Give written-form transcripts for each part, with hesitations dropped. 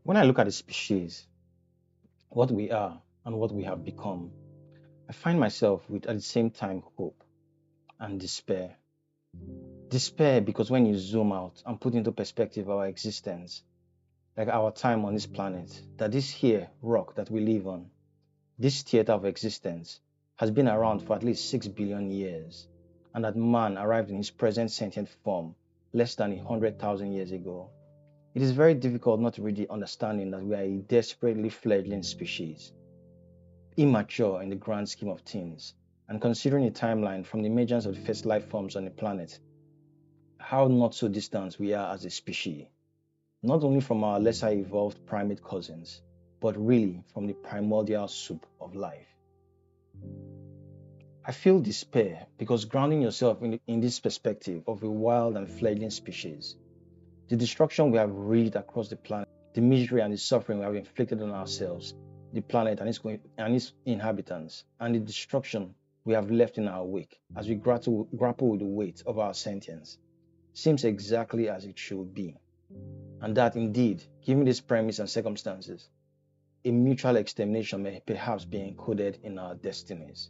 When I look at the species, what we are and what we have become, I find myself with at the same time hope and despair. Despair because when you zoom out and put into perspective our existence, like our time on this planet, that this here rock that we live on, this theater of existence, has been around for at least 6 billion years, and that man arrived in his present sentient form less than 100,000 years ago. It is very difficult not to really understanding that we are a desperately fledgling species, immature in the grand scheme of things, and considering the timeline from the emergence of the first life forms on the planet, how not so distant we are as a species, not only from our lesser evolved primate cousins, but really from the primordial soup of life. I feel despair because grounding yourself in this perspective of a wild and fledgling species, the destruction we have wreaked across the planet, the misery and the suffering we have inflicted on ourselves, the planet and its inhabitants, and the destruction we have left in our wake as we grapple with the weight of our sentience, seems exactly as it should be. And that indeed, given this premise and circumstances, a mutual extermination may perhaps be encoded in our destinies.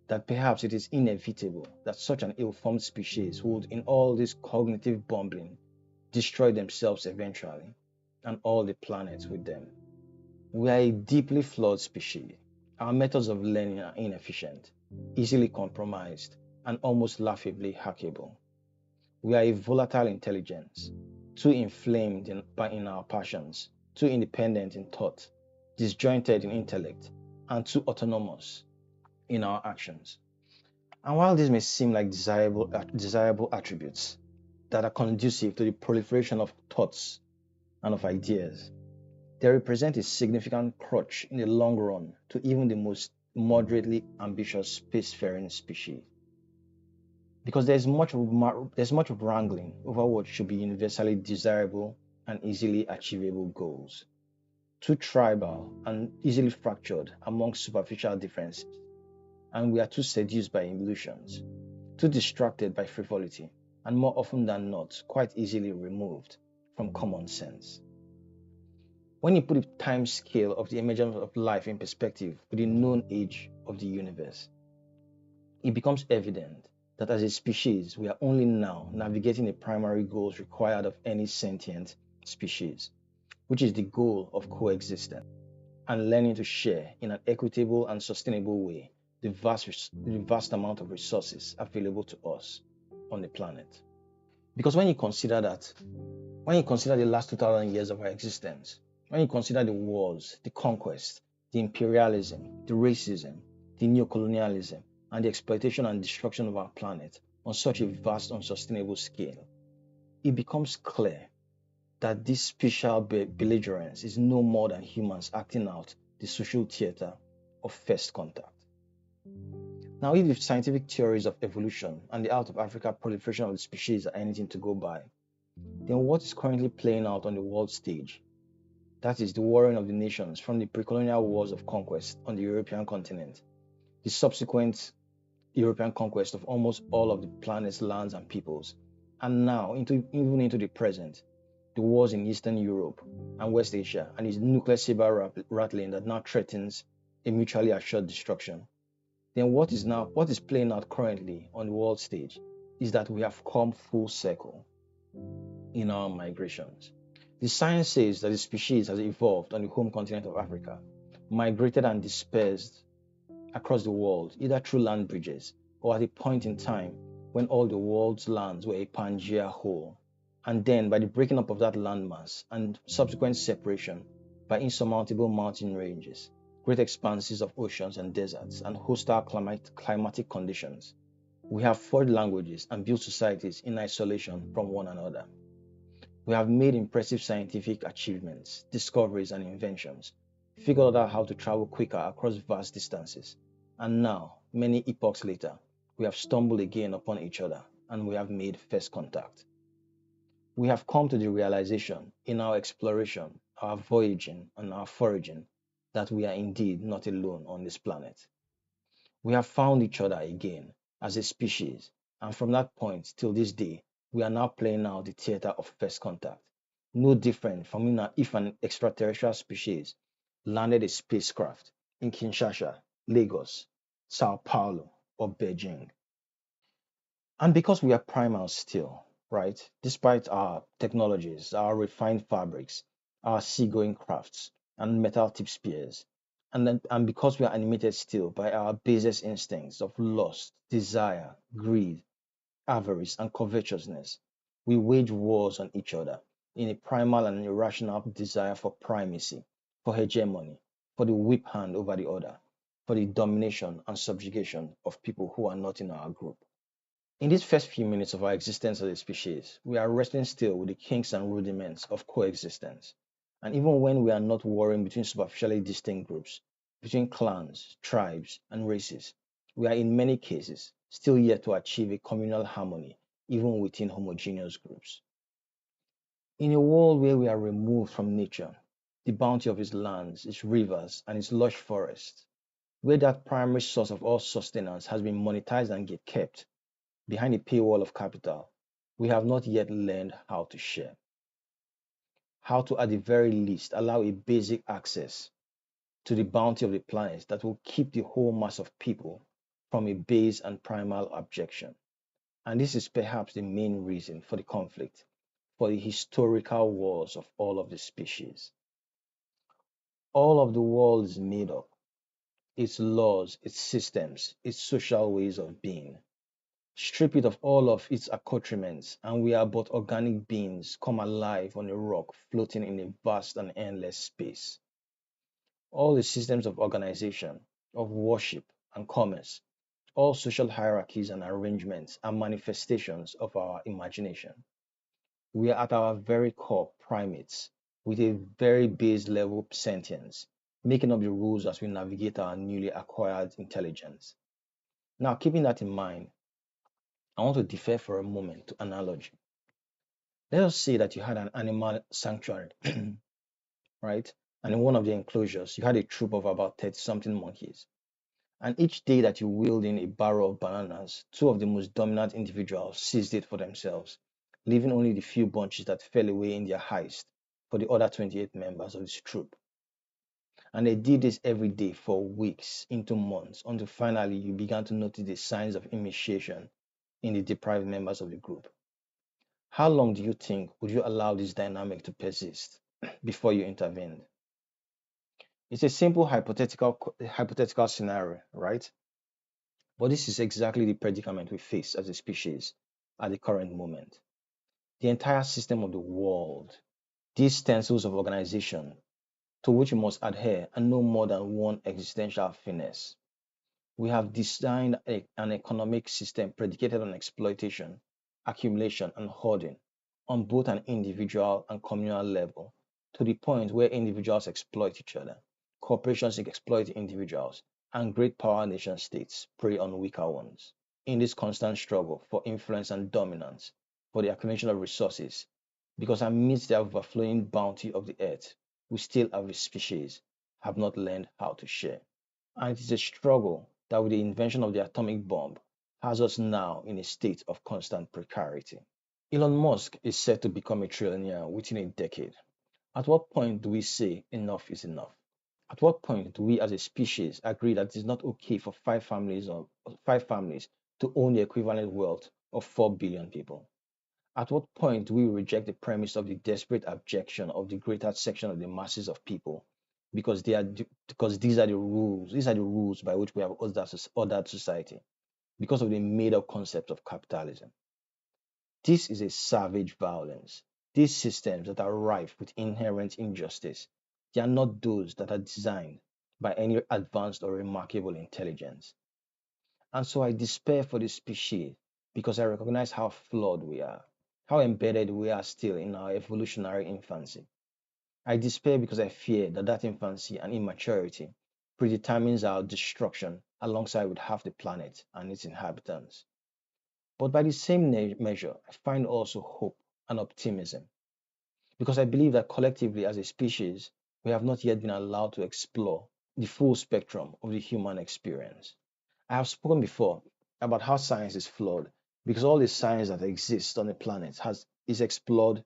That perhaps it is inevitable that such an ill-formed species would, in all this cognitive bumbling, destroy themselves eventually, and all the planets with them. We are a deeply flawed species. Our methods of learning are inefficient, easily compromised, and almost laughably hackable. We are a volatile intelligence, too inflamed in our passions, too independent in thought, disjointed in intellect, and too autonomous in our actions. And while these may seem like desirable attributes that are conducive to the proliferation of thoughts and of ideas, they represent a significant crutch in the long run to even the most moderately ambitious spacefaring species. Because there's much wrangling over what should be universally desirable and easily achievable goals, too tribal and easily fractured among superficial differences, and we are too seduced by illusions, too distracted by frivolity, and more often than not, quite easily removed from common sense. When you put the time scale of the emergence of life in perspective with the known age of the universe, it becomes evident that as a species, we are only now navigating the primary goals required of any sentient species, which is the goal of coexistence and learning to share in an equitable and sustainable way the vast amount of resources available to us on the planet. Because when you consider the last 2,000 years of our existence, when you consider the wars, the conquest, the imperialism, the racism, the neocolonialism, and the exploitation and destruction of our planet on such a vast, unsustainable scale, it becomes clear that this special belligerence is no more than humans acting out the social theater of first contact. Now, if the scientific theories of evolution and the out of Africa proliferation of the species are anything to go by, then what is currently playing out on the world stage, that is the warring of the nations from the pre-colonial wars of conquest on the European continent, the subsequent European conquest of almost all of the planet's lands and peoples, and now even into the present, the wars in Eastern Europe and West Asia, and its nuclear saber rattling that now threatens a mutually assured destruction, then what is playing out currently on the world stage is that we have come full circle in our migrations. The science says that the species has evolved on the home continent of Africa, migrated and dispersed across the world, either through land bridges or at a point in time when all the world's lands were a Pangea whole, and then by the breaking up of that landmass and subsequent separation by insurmountable mountain ranges, great expanses of oceans and deserts, and hostile climatic conditions, we have forged languages and built societies in isolation from one another. We have made impressive scientific achievements, discoveries, and inventions, figured out how to travel quicker across vast distances, and now, many epochs later, we have stumbled again upon each other and we have made first contact. We have come to the realization in our exploration, our voyaging, and our foraging that we are indeed not alone on this planet. We have found each other again as a species, and from that point till this day, we are now playing out the theater of first contact, no different from if an extraterrestrial species landed a spacecraft in Kinshasa, Lagos, Sao Paulo, or Beijing. And because we are primal still, right? Despite our technologies, our refined fabrics, our seagoing crafts, and metal tip spears, and because we are animated still by our basest instincts of lust, desire, greed, avarice, and covetousness, we wage wars on each other in a primal and irrational desire for primacy, for hegemony, for the whip hand over the other, for the domination and subjugation of people who are not in our group. In these first few minutes of our existence as a species, we are wrestling still with the kinks and rudiments of coexistence. And even when we are not warring between superficially distinct groups, between clans, tribes, and races, we are in many cases still yet to achieve a communal harmony even within homogeneous groups. In a world where we are removed from nature, the bounty of its lands, its rivers, and its lush forests, where that primary source of all sustenance has been monetized and kept behind a paywall of capital, we have not yet learned how to share. How to, at the very least, allow a basic access to the bounty of the planet that will keep the whole mass of people from a base and primal abjection. And this is perhaps the main reason for the conflict, for the historical wars of all of the species. All of the world is made up, its laws, its systems, its social ways of being. Strip it of all of its accoutrements, and we are but organic beings come alive on a rock floating in a vast and endless space. All the systems of organization, of worship and commerce, all social hierarchies and arrangements are manifestations of our imagination. We are at our very core primates with a very base level sentience, making up the rules as we navigate our newly acquired intelligence. Now, keeping that in mind, I want to defer for a moment to analogy. Let us say that you had an animal sanctuary, right? And in one of the enclosures, you had a troop of about 30 something monkeys. And each day that you wheeled in a barrow of bananas, two of the most dominant individuals seized it for themselves, leaving only the few bunches that fell away in their heist for the other 28 members of this troop. And they did this every day for weeks into months until finally you began to notice the signs of emaciation in the deprived members of the group. How long do you think would you allow this dynamic to persist before you intervened? It's a simple hypothetical scenario, right? But this is exactly the predicament we face as a species at the current moment. The entire system of the world, these stencils of organization to which we must adhere and no more than one existential finesse. We have designed an economic system predicated on exploitation, accumulation, and hoarding on both an individual and communal level, to the point where individuals exploit each other, corporations exploit individuals, and great power nation states prey on weaker ones. In this constant struggle for influence and dominance, for the accumulation of resources, because amidst the overflowing bounty of the earth, we still as a species have not learned how to share. And it is a struggle that, with the invention of the atomic bomb, has us now in a state of constant precarity. Elon Musk is set to become a trillionaire within a decade. At what point do we say enough is enough? At what point do we as a species agree that it is not okay for five families to own the equivalent wealth of 4 billion people? At what point do we reject the premise of the desperate abjection of the greater section of the masses of people because these are the rules by which we have ordered society, because of the made-up concept of capitalism? This is a savage violence. These systems that are rife with inherent injustice, they are not those that are designed by any advanced or remarkable intelligence. And so I despair for the species because I recognize how flawed we are, how embedded we are still in our evolutionary infancy. I despair because I fear that infancy and immaturity predetermines our destruction alongside with half the planet and its inhabitants. But by the same measure, I find also hope and optimism because I believe that collectively as a species, we have not yet been allowed to explore the full spectrum of the human experience. I have spoken before about how science is flawed because all the science that exists on the planet is explored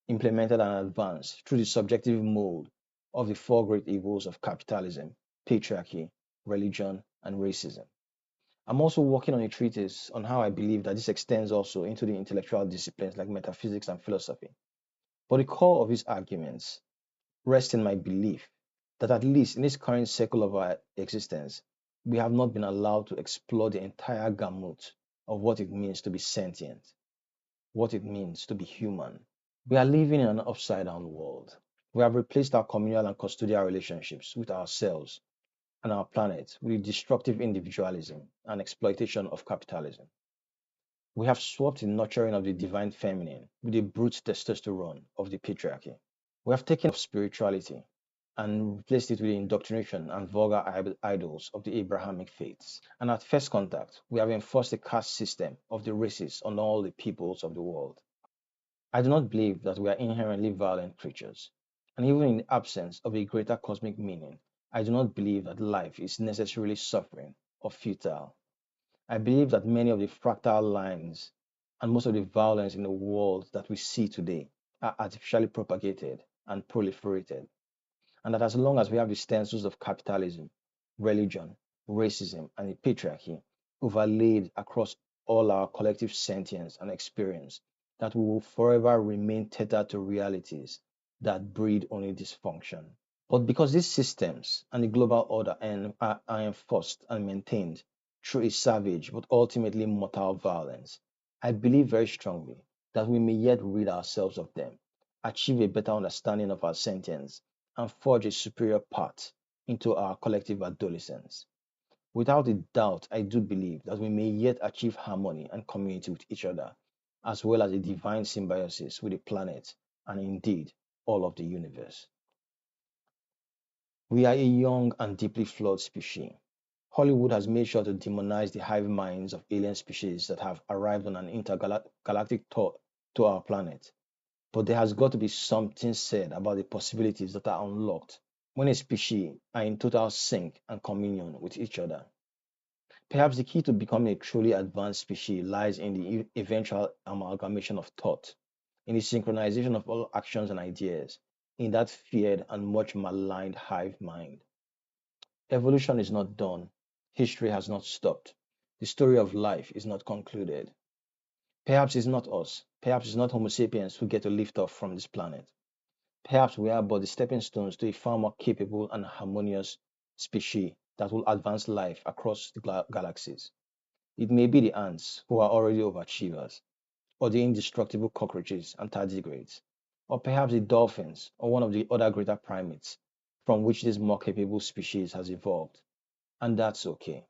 implemented and advanced through the subjective mold of the four great evils of capitalism, patriarchy, religion, and racism. I'm also working on a treatise on how I believe that this extends also into the intellectual disciplines like metaphysics and philosophy. But the core of these arguments rests in my belief that at least in this current cycle of our existence, we have not been allowed to explore the entire gamut of what it means to be sentient, what it means to be human. We are living in an upside down world. We have replaced our communal and custodial relationships with ourselves and our planet with destructive individualism and exploitation of capitalism. We have swapped the nurturing of the divine feminine with the brute testosterone of the patriarchy. We have taken up spirituality and replaced it with the indoctrination and vulgar idols of the Abrahamic faiths. And at first contact, we have enforced the caste system of the races on all the peoples of the world. I do not believe that we are inherently violent creatures. And even in the absence of a greater cosmic meaning, I do not believe that life is necessarily suffering or futile. I believe that many of the fractal lines and most of the violence in the world that we see today are artificially propagated and proliferated. And that as long as we have the stencils of capitalism, religion, racism, and the patriarchy overlaid across all our collective sentience and experience, that we will forever remain tethered to realities that breed only dysfunction. But because these systems and the global order are enforced and maintained through a savage but ultimately mortal violence, I believe very strongly that we may yet rid ourselves of them, achieve a better understanding of our sentience, and forge a superior path into our collective adolescence. Without a doubt, I do believe that we may yet achieve harmony and community with each other, as well as a divine symbiosis with the planet and indeed all of the universe. We are a young and deeply flawed species. Hollywood has made sure to demonize the hive minds of alien species that have arrived on an intergalactic tour to our planet. But there has got to be something said about the possibilities that are unlocked when a species are in total sync and communion with each other. Perhaps the key to becoming a truly advanced species lies in the eventual amalgamation of thought, in the synchronization of all actions and ideas, in that feared and much maligned hive mind. Evolution is not done. History has not stopped. The story of life is not concluded. Perhaps it's not us. Perhaps it's not Homo sapiens who get to lift off from this planet. Perhaps we are but the stepping stones to a far more capable and harmonious species that will advance life across the galaxies. It may be the ants who are already overachievers, or the indestructible cockroaches and tardigrades, or perhaps the dolphins or one of the other greater primates from which this more capable species has evolved. And that's okay.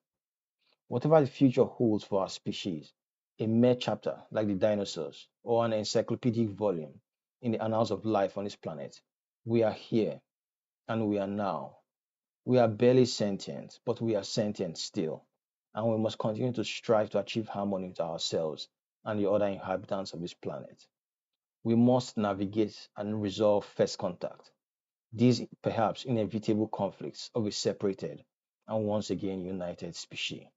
Whatever the future holds for our species, a mere chapter like the dinosaurs or an encyclopedic volume in the annals of life on this planet, we are here and we are now. We are barely sentient, but we are sentient still, and we must continue to strive to achieve harmony with ourselves and the other inhabitants of this planet. We must navigate and resolve first contact, these perhaps inevitable conflicts of a separated and once again united species.